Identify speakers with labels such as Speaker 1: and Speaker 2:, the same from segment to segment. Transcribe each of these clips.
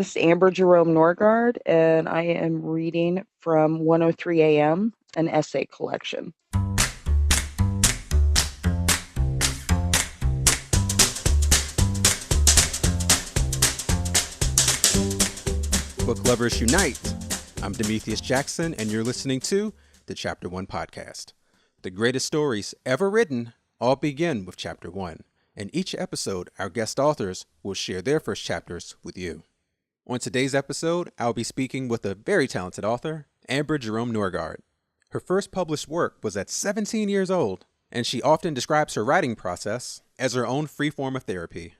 Speaker 1: This is Amber Jerome Norrgard, and I am reading from 103 AM, an essay collection.
Speaker 2: Book Lovers Unite. I'm Demethius Jackson, and you're listening to the Chapter 1 podcast. The greatest stories ever written all begin with Chapter 1. In each episode, our guest authors will share their first chapters with you. On today's episode, I'll be speaking with a very talented author, Amber Jerome Norrgard. Her first published work was at 17 years old, and she often describes her writing process as her own free form of therapy.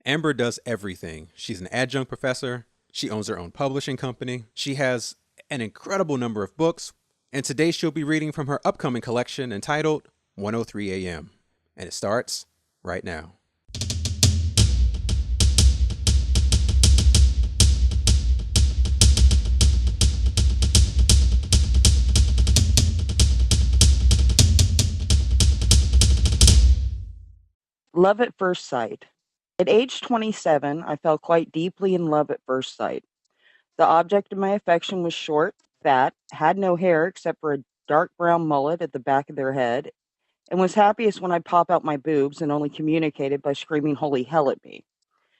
Speaker 2: Amber does everything. She's an adjunct professor. She owns her own publishing company. She has an incredible number of books, and today she'll be reading from her upcoming collection entitled 103 AM. And it starts right now.
Speaker 1: Love at first sight. At age 27, I fell quite deeply in love at first sight. The object of my affection was short, fat, had no hair except for a dark brown mullet at the back of their head, and was happiest when I'd pop out my boobs and only communicated by screaming holy hell at me.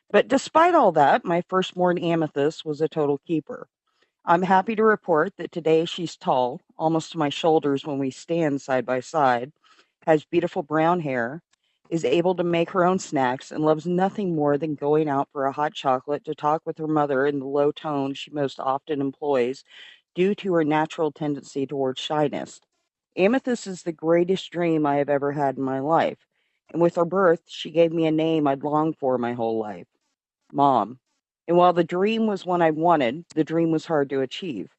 Speaker 1: But despite all that, my firstborn Amethyst was a total keeper. I'm happy to report that today she's tall, almost to my shoulders when we stand side by side, has beautiful brown hair, is able to make her own snacks, and loves nothing more than going out for a hot chocolate to talk with her mother in the low tone she most often employs due to her natural tendency towards shyness. Amethyst is the greatest dream I have ever had in my life, and with her birth, she gave me a name I'd longed for my whole life, Mom. And while the dream was one I wanted, the dream was hard to achieve.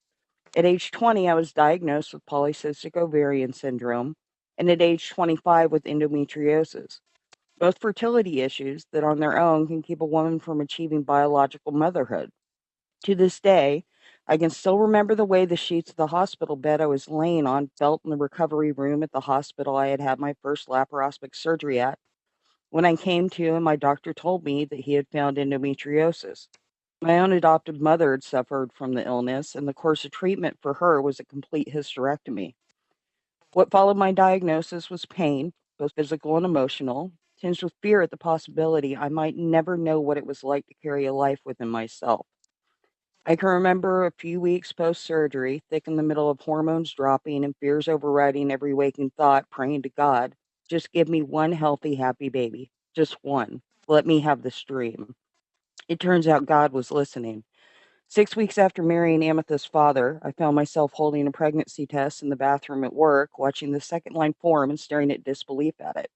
Speaker 1: At age 20, I was diagnosed with polycystic ovarian syndrome, and at age 25 with endometriosis, both fertility issues that on their own can keep a woman from achieving biological motherhood. To this day, I can still remember the way the sheets of the hospital bed I was laying on felt in the recovery room at the hospital I had had my first laparoscopic surgery at. When I came to and my doctor told me that he had found endometriosis. My own adopted mother had suffered from the illness, and the course of treatment for her was a complete hysterectomy. What followed my diagnosis was pain, both physical and emotional, tinged with fear at the possibility I might never know what it was like to carry a life within myself. I can remember a few weeks post-surgery, thick in the middle of hormones dropping and fears overriding every waking thought, praying to God, just give me one healthy, happy baby. Just one. Let me have this dream. It turns out God was listening. 6 weeks after marrying Amethyst's father, I found myself holding a pregnancy test in the bathroom at work, watching the second line form and staring at disbelief at it.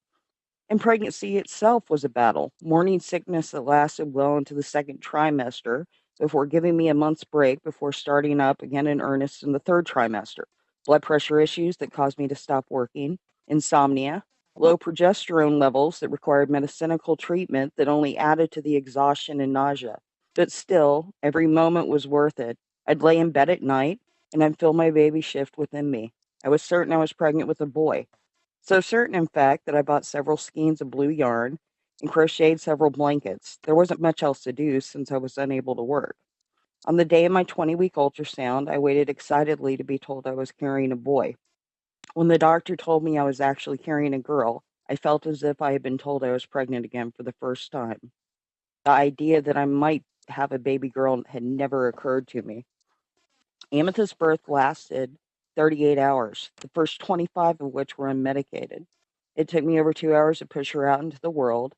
Speaker 1: And pregnancy itself was a battle. Morning sickness that lasted well into the second trimester before giving me a month's break before starting up again in earnest in the third trimester. Blood pressure issues that caused me to stop working, insomnia, low progesterone levels that required medicinal treatment that only added to the exhaustion and nausea. But still, every moment was worth it. I'd lay in bed at night and I'd feel my baby shift within me. I was certain I was pregnant with a boy. So certain, in fact, that I bought several skeins of blue yarn and crocheted several blankets. There wasn't much else to do since I was unable to work. On the day of my 20-week ultrasound, I waited excitedly to be told I was carrying a boy. When the doctor told me I was actually carrying a girl, I felt as if I had been told I was pregnant again for the first time. The idea that I might have a baby girl had never occurred to me. Amethyst's birth lasted 38 hours, the first 25 of which were unmedicated. It took me over 2 hours to push her out into the world,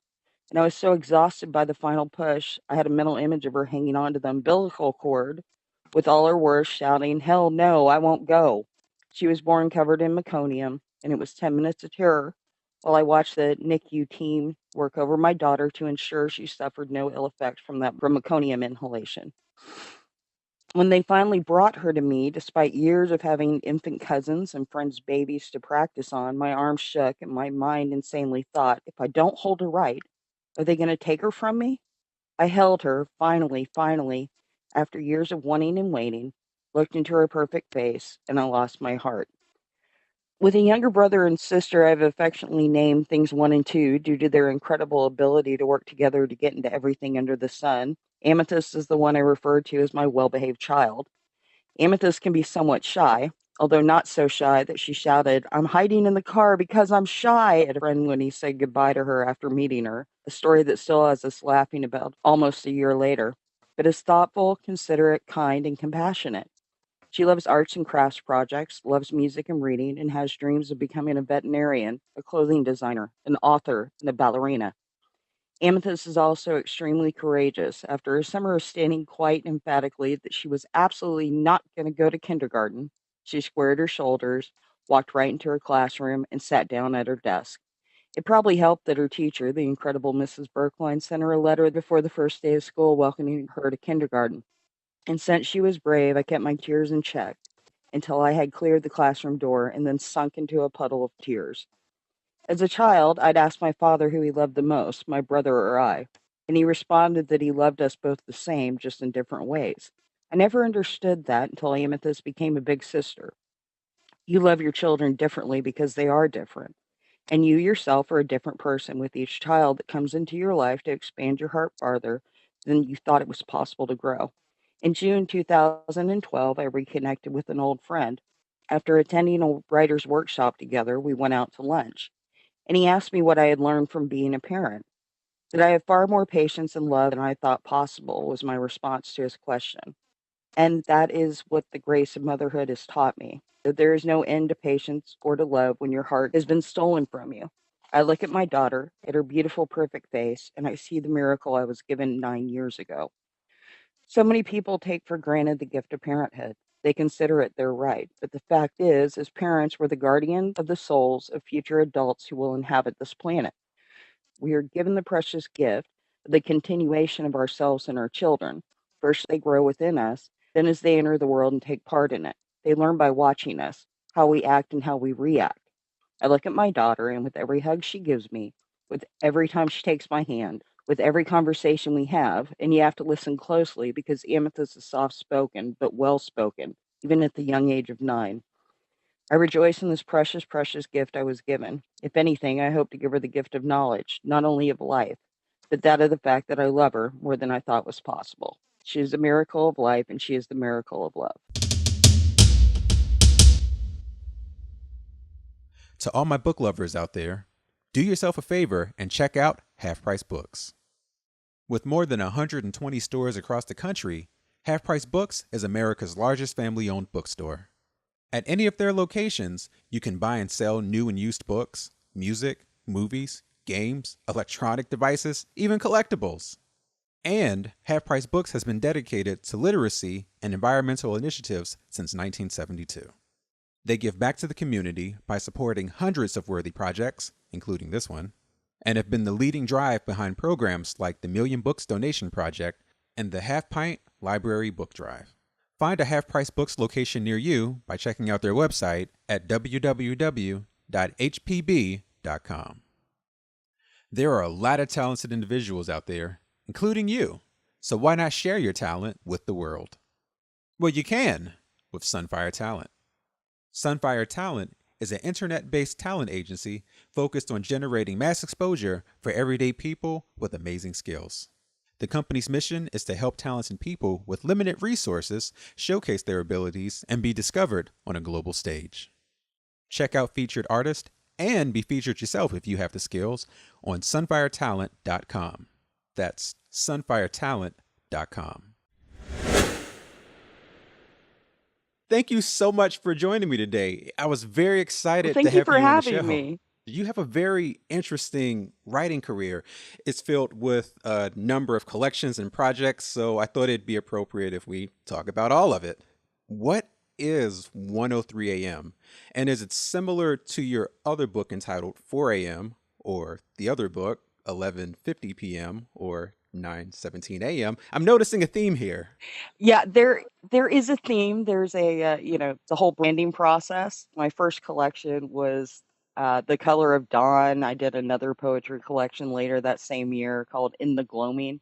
Speaker 1: and I was so exhausted by the final push, I had a mental image of her hanging onto the umbilical cord with all her words shouting, "Hell no, I won't go." She was born covered in meconium, and it was 10 minutes of terror while I watched the NICU team work over my daughter to ensure she suffered no ill effects from meconium inhalation. When they finally brought her to me, despite years of having infant cousins and friends' babies to practice on, my arms shook and my mind insanely thought, if I don't hold her right, are they going to take her from me? I held her, finally, after years of wanting and waiting, looked into her perfect face, and I lost my heart. With a younger brother and sister I've affectionately named Things 1 and 2 due to their incredible ability to work together to get into everything under the sun, Amethyst is the one I referred to as my well-behaved child. Amethyst can be somewhat shy, although not so shy that she shouted, "I'm hiding in the car because I'm shy," at a friend when he said goodbye to her after meeting her, a story that still has us laughing about almost a year later. But is thoughtful, considerate, kind, and compassionate. She loves arts and crafts projects, loves music and reading, and has dreams of becoming a veterinarian, a clothing designer, an author, and a ballerina. Amethyst is also extremely courageous. After a summer of stating quite emphatically that she was absolutely not going to go to kindergarten, she squared her shoulders, walked right into her classroom, and sat down at her desk. It probably helped that her teacher, the incredible Mrs. Berkline, sent her a letter before the first day of school welcoming her to kindergarten. And since she was brave, I kept my tears in check until I had cleared the classroom door and then sunk into a puddle of tears. As a child, I'd asked my father who he loved the most, my brother or I, and he responded that he loved us both the same, just in different ways. I never understood that until Amethyst became a big sister. You love your children differently because they are different, and you yourself are a different person with each child that comes into your life to expand your heart farther than you thought it was possible to grow. In June 2012, I reconnected with an old friend. After attending a writer's workshop together, we went out to lunch and he asked me what I had learned from being a parent. That I have far more patience and love than I thought possible was my response to his question. And that is what the grace of motherhood has taught me, that there is no end to patience or to love when your heart has been stolen from you. I look at my daughter, at her beautiful, perfect face, and I see the miracle I was given 9 years ago. So many people take for granted the gift of parenthood. They consider it their right. But the fact is, as parents, we're the guardians of the souls of future adults who will inhabit this planet. We are given the precious gift of the continuation of ourselves and our children. First, they grow within us, then, as they enter the world and take part in it, they learn by watching us, how we act and how we react. I look at my daughter, and with every hug she gives me, with every time she takes my hand, with every conversation we have, and you have to listen closely because Amethyst is soft spoken, but well spoken, even at the young age of 9. I rejoice in this precious, precious gift I was given. If anything, I hope to give her the gift of knowledge, not only of life, but that of the fact that I love her more than I thought was possible. She is the miracle of life, and she is the miracle of love.
Speaker 2: To all my book lovers out there, do yourself a favor and check out Half Price Books. With more than 120 stores across the country, Half Price Books is America's largest family-owned bookstore. At any of their locations, you can buy and sell new and used books, music, movies, games, electronic devices, even collectibles. And Half Price Books has been dedicated to literacy and environmental initiatives since 1972. They give back to the community by supporting hundreds of worthy projects, including this one, and have been the leading drive behind programs like the Million Books Donation Project and the Half Pint Library Book Drive. Find a Half Price Books location near you by checking out their website at www.hpb.com. There are a lot of talented individuals out there, including you, so why not share your talent with the world? Well, you can with Sunfire Talent. Sunfire Talent is an internet-based talent agency focused on generating mass exposure for everyday people with amazing skills. The company's mission is to help talented people with limited resources showcase their abilities and be discovered on a global stage. Check out featured artists and be featured yourself if you have the skills on sunfiretalent.com. That's sunfiretalent.com. Thank you so much for joining me today. I was very
Speaker 1: Well,
Speaker 2: excited to
Speaker 1: thank you
Speaker 2: have
Speaker 1: for
Speaker 2: you on the
Speaker 1: having
Speaker 2: show.
Speaker 1: me.
Speaker 2: You have a very interesting writing career. It's filled with a number of collections and projects, so I thought it'd be appropriate if we talk about all of it. What is 103 a.m.? And is it similar to your other book entitled 4 a.m. or the other book 11:50 p.m. or 9:17 a.m.? I'm noticing a theme here.
Speaker 1: Yeah, there is a theme. There's the whole branding process. My first collection was The Color of Dawn. I did another poetry collection later that same year called In the Gloaming.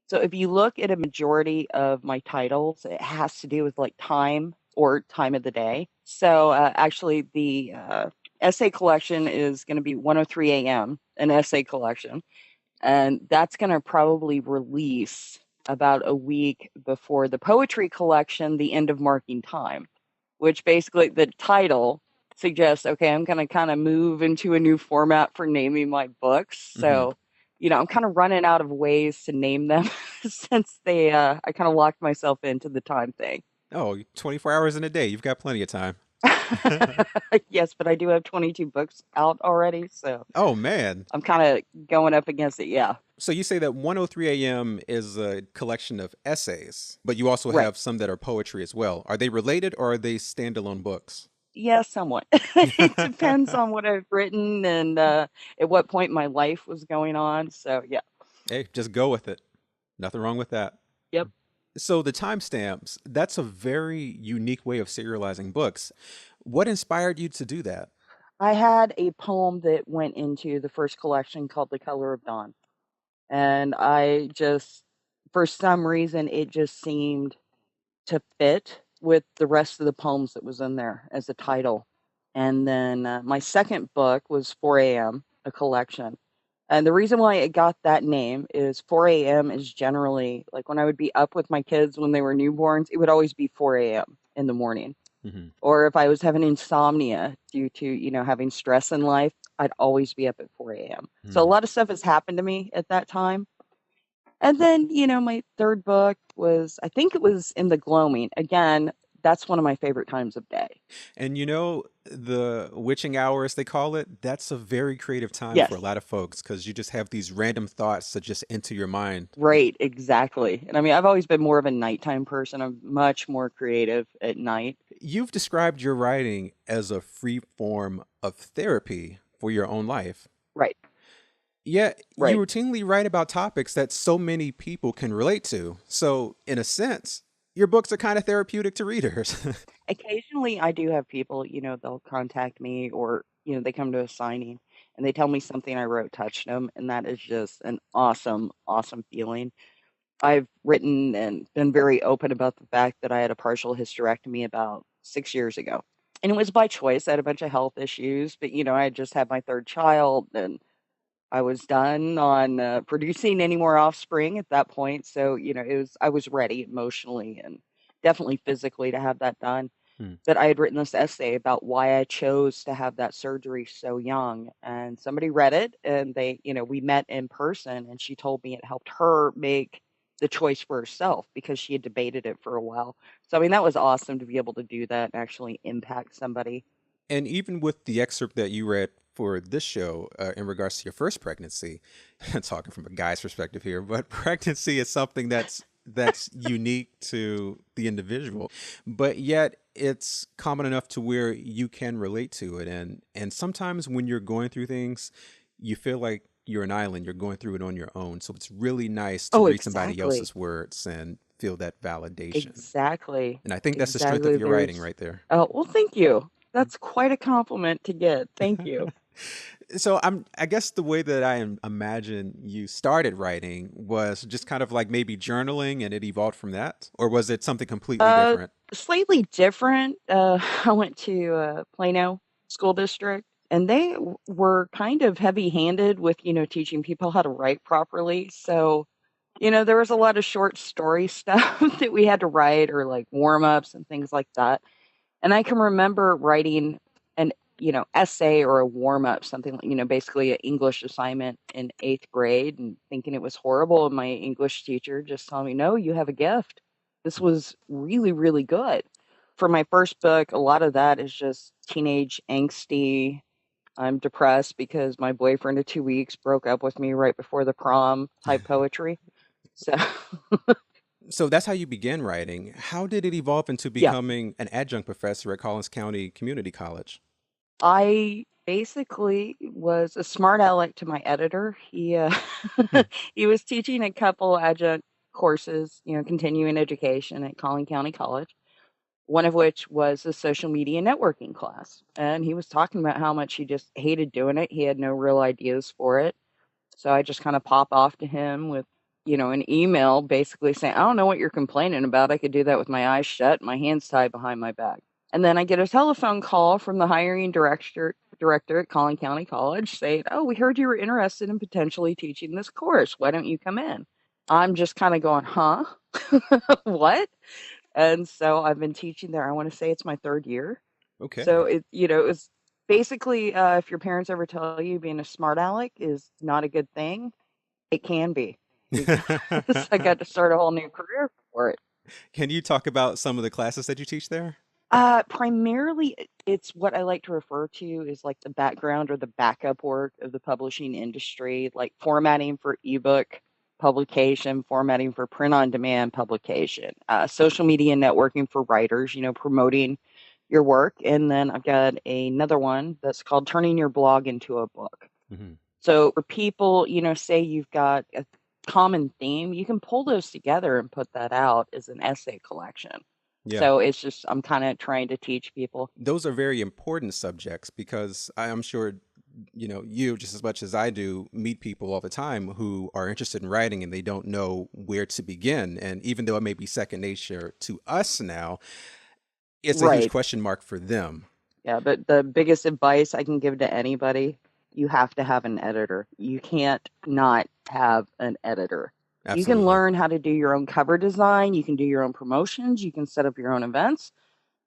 Speaker 1: So if you look at a majority of my titles, it has to do with like time or time of the day. So actually, the essay collection is going to be 103 a.m., an essay collection. And that's going to probably release about a week before the poetry collection, The End of Marking Time, which basically the title suggests, okay, I'm going to kind of move into a new format for naming my books.
Speaker 2: Hmm.
Speaker 1: So, I'm kind of running out of ways to name them since I kind of locked myself into the time thing.
Speaker 2: Oh, 24 hours in a day. You've got plenty of time.
Speaker 1: Yes, but I do have 22 books out already, so
Speaker 2: Oh, man.
Speaker 1: I'm kind of going up against it. Yeah.
Speaker 2: So you say that 103 AM is a collection of essays, but you also
Speaker 1: Right.
Speaker 2: have some that are poetry as well. Are they related or are they standalone books?
Speaker 1: Yeah, somewhat. It depends on what I've written and at what point my life was going on. So, yeah.
Speaker 2: Hey, just go with it. Nothing wrong with that.
Speaker 1: Yep.
Speaker 2: So the timestamps, that's a very unique way of serializing books. What inspired you to do that?
Speaker 1: I had a poem that went into the first collection called The Color of Dawn. And I just, for some reason, it just seemed to fit with the rest of the poems that was in there as a title. And then my second book was 4 a.m., a collection. And the reason why it got that name is 4 a.m. is generally like when I would be up with my kids when they were newborns, it would always be 4 a.m. in the morning.
Speaker 2: Hmm.
Speaker 1: Or if I was having insomnia due to, having stress in life, I'd always be up at 4 a.m. So a
Speaker 2: Hmm.
Speaker 1: lot of stuff has happened to me at that time. And then, my third book was, I think it was In the Gloaming. Again, that's one of my favorite times of day.
Speaker 2: And the witching hours, they call it, that's a very creative time for a
Speaker 1: Yes,
Speaker 2: lot of folks because you just have these random thoughts that just enter your mind.
Speaker 1: right, exactly. And I mean, I've always been more of a nighttime person. I'm much more creative at night.
Speaker 2: You've described your writing as a free form of therapy for your own life.
Speaker 1: Right,
Speaker 2: Yet you
Speaker 1: right.
Speaker 2: routinely write about topics that so many people can relate to. So, in a sense, your books are kind of therapeutic to readers.
Speaker 1: Occasionally, I do have people, they'll contact me or, they come to a signing and they tell me something I wrote touched them. And that is just an awesome, awesome feeling. I've written and been very open about the fact that I had a partial hysterectomy about 6 years ago. And it was by choice. I had a bunch of health issues, but, I had just had my third child and I was done on producing any more offspring at that point. So, I was ready emotionally and definitely physically to have that done.
Speaker 2: Hmm.
Speaker 1: But I had written this essay about why I chose to have that surgery so young. And somebody read it and we met in person and she told me it helped her make the choice for herself because she had debated it for a while. So, I mean, that was awesome to be able to do that and actually impact somebody.
Speaker 2: And even with the excerpt that you read for this show in regards to your first pregnancy, talking from a guy's perspective here, but pregnancy is something that's unique to the individual, but yet it's common enough to where you can relate to it. And sometimes when you're going through things, you feel like you're an island, you're going through it on your own. So it's really nice to
Speaker 1: Oh,
Speaker 2: read somebody
Speaker 1: exactly.
Speaker 2: else's words and feel that validation.
Speaker 1: Exactly.
Speaker 2: And I think that's the strength of
Speaker 1: Exactly.
Speaker 2: your writing
Speaker 1: There's
Speaker 2: right there.
Speaker 1: Oh, well, thank you. That's quite a compliment to get. Thank you.
Speaker 2: So I guess the way that imagine you started writing was just kind of like maybe journaling and it evolved from that, or was it something completely
Speaker 1: Uh,
Speaker 2: different?
Speaker 1: Slightly different. I went to Plano School District, and they were kind of heavy-handed with, teaching people how to write properly. So, there was a lot of short story stuff that we had to write or like warm-ups and things like that. And I can remember writing an, essay or a warm up, something like, basically an English assignment in eighth grade and thinking it was horrible. And my English teacher just told me, no, you have a gift. This was really, really good. For my first book, a lot of that is just teenage angsty. I'm depressed because my boyfriend of 2 weeks broke up with me right before the prom type poetry. So,
Speaker 2: So that's how you began writing. How did it evolve into
Speaker 1: yeah.
Speaker 2: becoming an adjunct professor at Collins County Community College?
Speaker 1: I basically was a smart aleck to my editor.
Speaker 2: Hmm.
Speaker 1: He was teaching a couple adjunct courses, continuing education at Collin County College, one of which was a social media networking class. And he was talking about how much he just hated doing it. He had no real ideas for it. So I just kind of pop off to him with, an email basically saying, I don't know what you're complaining about. I could do that with my eyes shut, my hands tied behind my back. And then I get a telephone call from the hiring director at Collin County College saying, oh, we heard you were interested in potentially teaching this course. Why don't you come in? I'm just kind of going, huh? What? And so I've been teaching there. I want to say it's my third year. So
Speaker 2: Okay.
Speaker 1: it's basically if your parents ever tell you being a smart aleck is not a good thing, it can be because I got to start a whole new career for it.
Speaker 2: Can you talk about some of the classes that you teach there?
Speaker 1: Primarily, it's what I like to refer to is like the background or the backup work of the publishing industry, like formatting for ebook publication, formatting for print on demand publication, social media networking for writers, promoting your work. And then I've got another one that's called turning your blog into a book.
Speaker 2: Hmm.
Speaker 1: So for people, say you've got a common theme, you can pull those together and put that out as an essay collection.
Speaker 2: Yeah.
Speaker 1: So it's just I'm kind of trying to teach people.
Speaker 2: Those are very important subjects because I am sure you just as much as I do meet people all the time who are interested in writing and they don't know where to begin. And even though it may be second nature to us now, it's a huge
Speaker 1: Right.
Speaker 2: question mark for them.
Speaker 1: Yeah, but the biggest advice I can give to anybody, you have to have an editor. You can't not have an editor. You can
Speaker 2: Absolutely.
Speaker 1: learn how to do your own cover design, you can do your own promotions, you can set up your own events,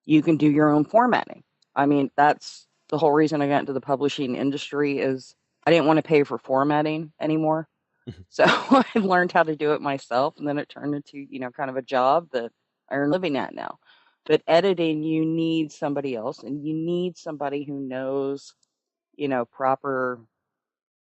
Speaker 1: you can do your own formatting. I mean, that's the whole reason I got into the publishing industry is I didn't want to pay for formatting anymore. So I learned how to do it myself, and then it turned into, kind of a job that I earn a living at now. But editing, you need somebody else, and you need somebody who knows, proper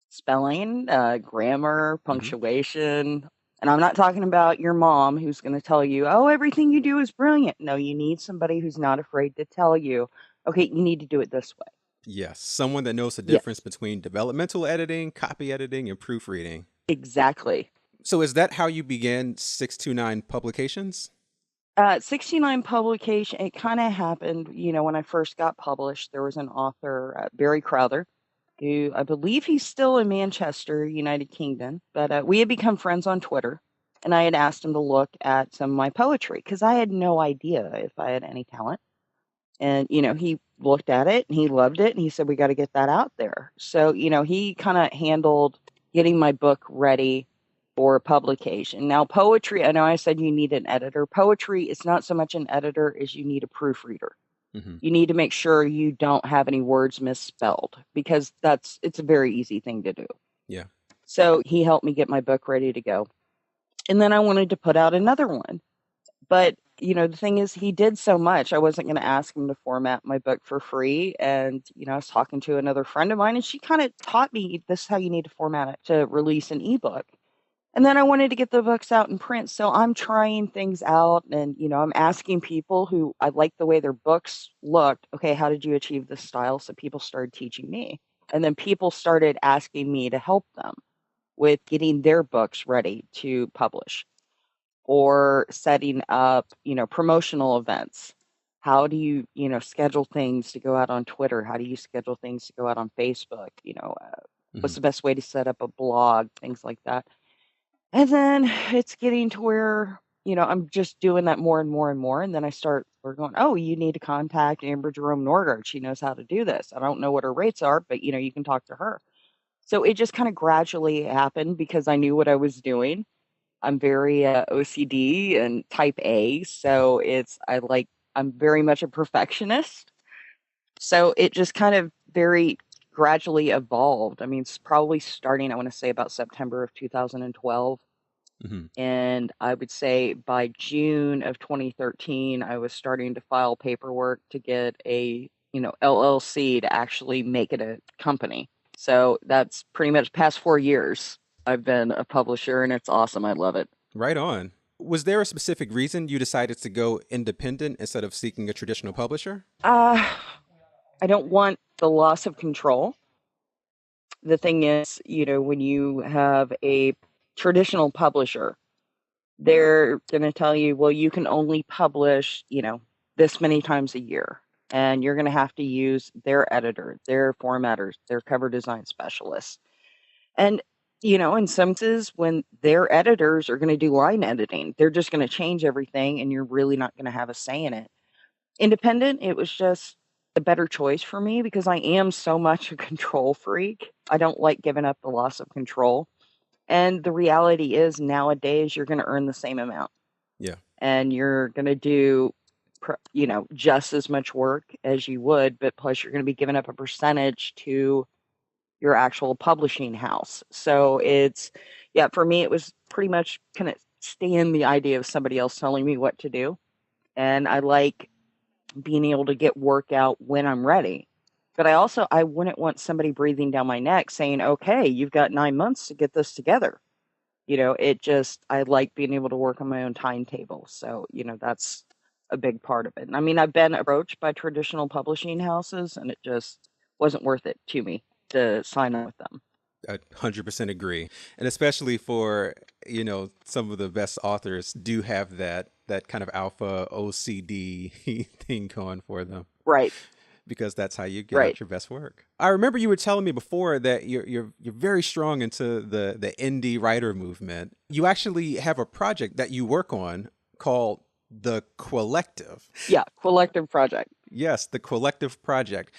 Speaker 1: spelling, grammar,
Speaker 2: Hmm.
Speaker 1: punctuation. And I'm not talking about your mom who's going to tell you, oh, everything you do is brilliant. No, you need somebody who's not afraid to tell you, okay, you need to do it this way.
Speaker 2: Yes. Someone that knows the difference
Speaker 1: Yes,
Speaker 2: between developmental editing, copy editing, and proofreading.
Speaker 1: exactly.
Speaker 2: So is that how you began 629 Publications?
Speaker 1: 69 publication, it kind of happened, when I first got published, there was an author, Barry Crowther, who I believe he's still in Manchester, United Kingdom, but we had become friends on Twitter. And I had asked him to look at some of my poetry because I had no idea if I had any talent. And, he looked at it and he loved it and he said, we got to get that out there. So, he kind of handled getting my book ready for publication. Now, poetry, I know I said you need an editor. Poetry is not so much an editor as you need a proofreader.
Speaker 2: Hmm.
Speaker 1: You need to make sure you don't have any words misspelled because it's a very easy thing to do.
Speaker 2: Yeah.
Speaker 1: So he helped me get my book ready to go. And then I wanted to put out another one. But, the thing is, he did so much. I wasn't going to ask him to format my book for free. And, I was talking to another friend of mine, and she kind of taught me this is how you need to format it to release an ebook. And then I wanted to get the books out in print. So I'm trying things out and, I'm asking people who I like the way their books looked. Okay, how did you achieve this style? So people started teaching me. And then people started asking me to help them with getting their books ready to publish or setting up, promotional events. How do you, schedule things to go out on Twitter? How do you schedule things to go out on Facebook?
Speaker 2: Hmm.
Speaker 1: What's the best way to set up a blog? Things like that. And then it's getting to where, I'm just doing that more and more and more. And then we're going, oh, you need to contact Amber Jerome Norrgard. She knows how to do this. I don't know what her rates are, but, you can talk to her. So it just kind of gradually happened because I knew what I was doing. I'm very OCD and type A. So I'm very much a perfectionist. So it just kind of very gradually evolved. I mean, it's probably starting, I want to say about September of 2012.
Speaker 2: Hmm.
Speaker 1: And I would say by June of 2013, I was starting to file paperwork to get a, LLC to actually make it a company. So that's pretty much past 4 years I've been a publisher and it's awesome. I love it.
Speaker 2: Right on. Was there a specific reason you decided to go independent instead of seeking a traditional publisher?
Speaker 1: Uh, I don't want the loss of control. The thing is, when you have a traditional publisher, they're going to tell you, well, you can only publish, this many times a year. And you're going to have to use their editor, their formatters, their cover design specialists. And, in some cases, when their editors are going to do line editing, they're just going to change everything and you're really not going to have a say in it. Independent, it was just a better choice for me because I am so much a control freak. I don't like giving up the loss of control. And the reality is nowadays you're going to earn the same amount.
Speaker 2: Yeah.
Speaker 1: And you're going to do, just as much work as you would, but plus you're going to be giving up a percentage to your actual publishing house. So for me, it was pretty much kind of stand the idea of somebody else telling me what to do. And I like being able to get work out when I'm ready. But I wouldn't want somebody breathing down my neck saying, okay, you've got 9 months to get this together. I like being able to work on my own timetable. So, that's a big part of it. And I mean, I've been approached by traditional publishing houses and it just wasn't worth it to me to sign up with them.
Speaker 2: I 100% agree. And especially for, some of the best authors do have that kind of alpha OCD thing going for them.
Speaker 1: Right.
Speaker 2: Because that's how you get out your best work. I remember you were telling me before that you're very strong into the indie writer movement. You actually have a project that you work on called The Collective.
Speaker 1: Yeah, Collective Project.
Speaker 2: Yes, The Collective Project.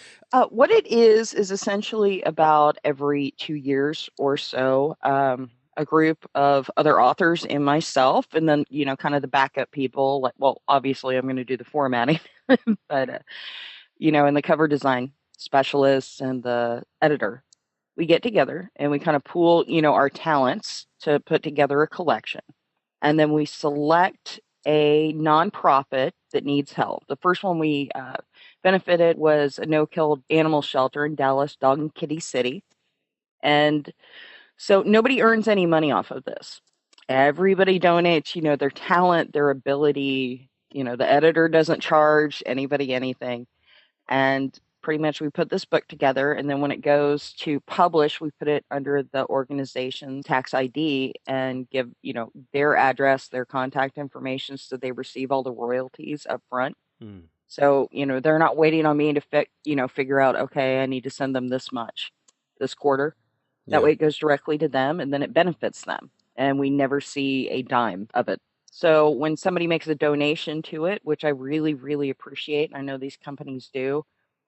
Speaker 1: What it is essentially about every 2 years or so, a group of other authors and myself, and then, kind of the backup people. Like, well, obviously I'm going to do the formatting, but, and the cover design specialists and the editor. We get together and we kind of pool, our talents to put together a collection. And then we select a nonprofit that needs help. The first one we benefited was a no-kill animal shelter in Dallas, Dog and Kitty City. And so nobody earns any money off of this. Everybody donates, their talent, their ability. The editor doesn't charge anybody anything. And pretty much we put this book together, and then when it goes to publish, we put it under the organization's tax ID and give, their address, their contact information, so they receive all the royalties up front. So, they're not waiting on me to figure out, okay, I need to send them this much this quarter. That way it goes directly to them, and then it benefits them. And we never see a dime of it. So when somebody makes a donation to it, which I really, really appreciate, and I know these companies do,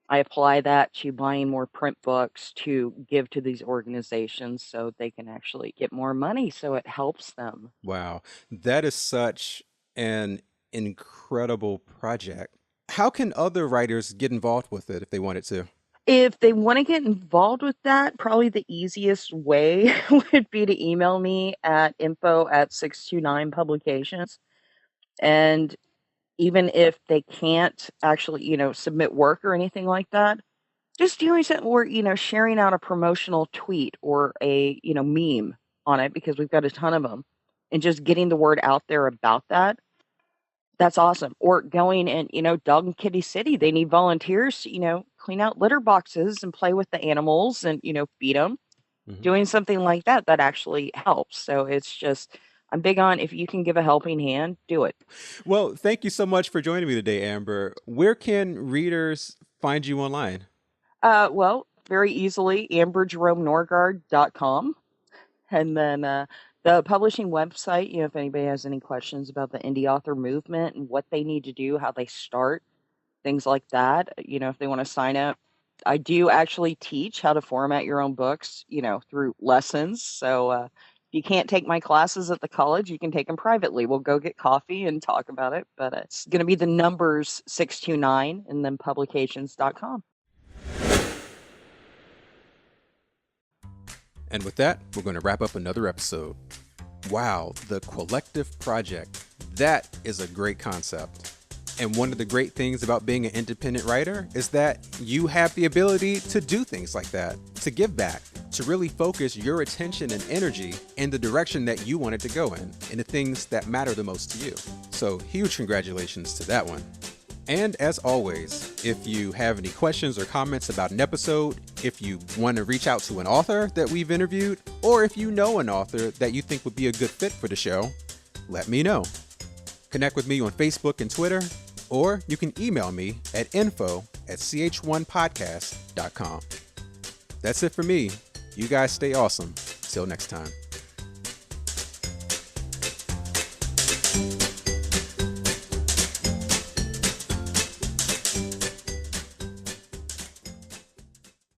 Speaker 1: I apply that to buying more print books to give to these organizations so they can actually get more money, so it helps them.
Speaker 2: Wow. That is such an incredible project. How can other writers get involved with it if they wanted to?
Speaker 1: If they want to get involved with that, probably the easiest way would be to email me at info@629 Publications. And even if they can't actually, submit work or anything like that, just doing something or, sharing out a promotional tweet or a, meme on it, because we've got a ton of them, and just getting the word out there about that. That's awesome. Or going and, Dog and Kitty City, they need volunteers to, clean out litter boxes and play with the animals and, feed them. Doing something like that actually helps. So it's just, I'm big on, if you can give a helping hand, do it.
Speaker 2: Well, thank you so much for joining me today, Amber. Where can readers find you online?
Speaker 1: Well, very easily, amberjeromenorrgard.com. And then the publishing website, if anybody has any questions about the indie author movement and what they need to do, how they start, things like that, if they want to sign up. I do actually teach how to format your own books, through lessons. So if you can't take my classes at the college, you can take them privately. We'll go get coffee and talk about it. But it's going to be the numbers 629 and then publications.com.
Speaker 2: And with that, we're going to wrap up another episode. Wow, The Collective Project. That is a great concept. And one of the great things about being an independent writer is that you have the ability to do things like that, to give back, to really focus your attention and energy in the direction that you want it to go in the things that matter the most to you. So huge congratulations to that one. And as always, if you have any questions or comments about an episode, if you want to reach out to an author that we've interviewed, or if you know an author that you think would be a good fit for the show, let me know. Connect with me on Facebook and Twitter, or you can email me at info@ch1podcast.com. That's it for me. You guys stay awesome. Till next time.